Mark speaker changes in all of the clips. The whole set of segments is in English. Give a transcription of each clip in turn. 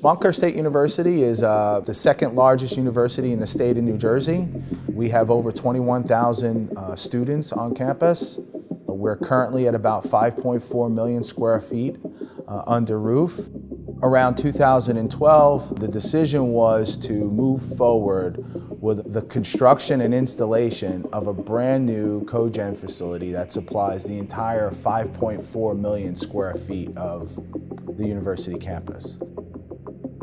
Speaker 1: Montclair State University is the second largest university in the state of New Jersey. We have over 21,000 students on campus. We're currently at about 5.4 million square feet under roof. Around 2012, the decision was to move forward with the construction and installation of a brand new cogen facility that supplies the entire 5.4 million square feet of the university campus.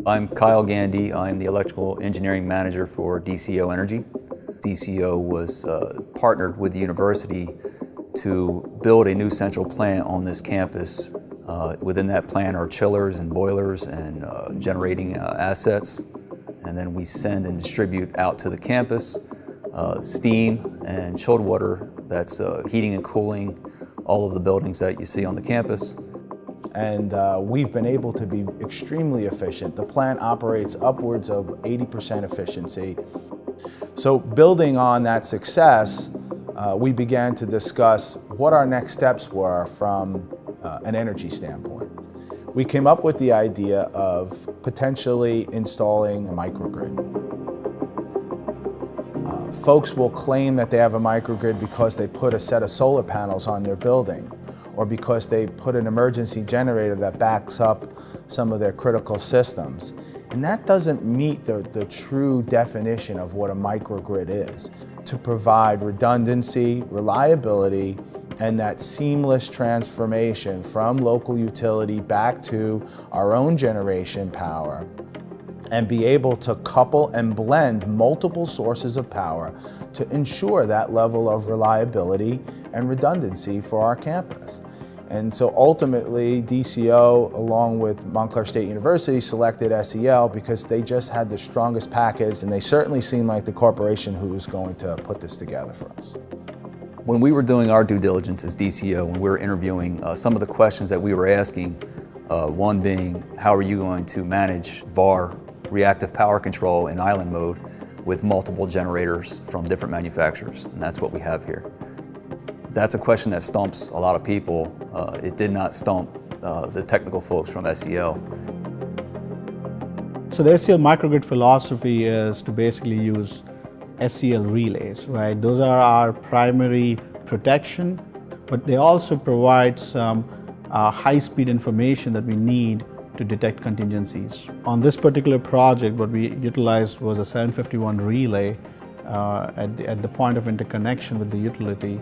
Speaker 2: I'm Kyle Gandy. I'm the electrical engineering manager for DCO Energy. DCO was partnered with the university to build a new central plant on this campus. Within that plant are chillers and boilers and generating assets. And then we send and distribute out to the campus steam and chilled water that's heating and cooling all of the buildings that you see on the campus.
Speaker 1: And we've been able to be extremely efficient. The plant operates upwards of 80% efficiency. So building on that success, we began to discuss what our next steps were from an energy standpoint. We came up with the idea of potentially installing a microgrid. Folks will claim that they have a microgrid because they put a set of solar panels on their building, or because they put an emergency generator that backs up some of their critical systems. And that doesn't meet the true definition of what a microgrid is. To provide redundancy, reliability, and that seamless transformation from local utility back to our own generation power, and be able to couple and blend multiple sources of power to ensure that level of reliability and redundancy for our campus. And so ultimately, DCO, along with Montclair State University, selected SEL because they just had the strongest package, and they certainly seemed like the corporation who was going to put this together for us.
Speaker 2: When we were doing our due diligence as DCO, when we were interviewing, some of the questions that we were asking, one being, how are you going to manage VAR, reactive power control in island mode, with multiple generators from different manufacturers? And that's what we have here. That's a question that stumps a lot of people. It did not stump the technical folks from SEL.
Speaker 3: So the SEL microgrid philosophy is to basically use SEL relays, right? Those are our primary protection, but they also provide some high-speed information that we need to detect contingencies. On this particular project, what we utilized was a 751 relay at the point of interconnection with the utility,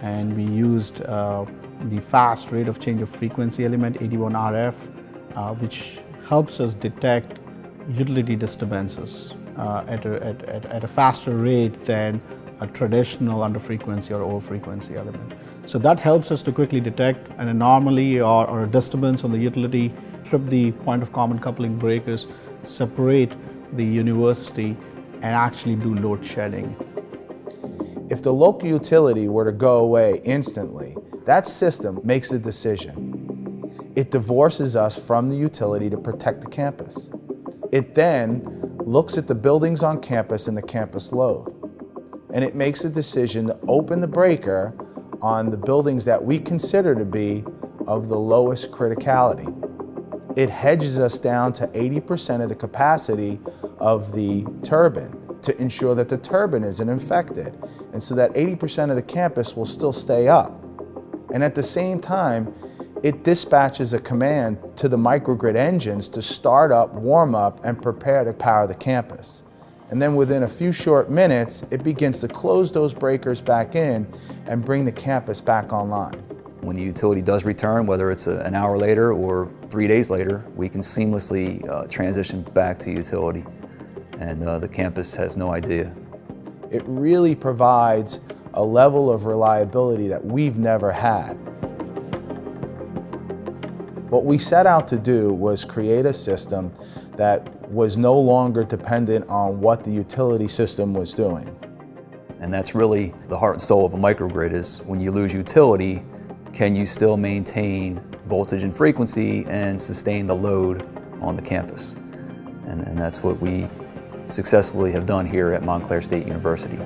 Speaker 3: and we used the fast rate of change of frequency element, 81 RF, which helps us detect utility disturbances at a faster rate than a traditional under-frequency or over-frequency element. So that helps us to quickly detect an anomaly or a disturbance on the utility, trip the point of common coupling breakers, separate the university, and actually do load shedding.
Speaker 1: If the local utility were to go away instantly, that system makes a decision. It divorces us from the utility to protect the campus. It then looks at the buildings on campus and the campus load, and it makes a decision to open the breaker on the buildings that we consider to be of the lowest criticality. It hedges us down to 80% of the capacity of the turbine to ensure that the turbine isn't infected, and so that 80% of the campus will still stay up. And at the same time, it dispatches a command to the microgrid engines to start up, warm up, and prepare to power the campus. And then within a few short minutes, it begins to close those breakers back in and bring the campus back online.
Speaker 2: When the utility does return, whether it's an hour later or 3 days later, we can seamlessly transition back to utility, and the campus has no idea.
Speaker 1: It really provides a level of reliability that we've never had. What we set out to do was create a system that was no longer dependent on what the utility system was doing.
Speaker 2: And that's really the heart and soul of a microgrid, is when you lose utility, can you still maintain voltage and frequency and sustain the load on the campus? And that's what we successfully have done here at Montclair State University.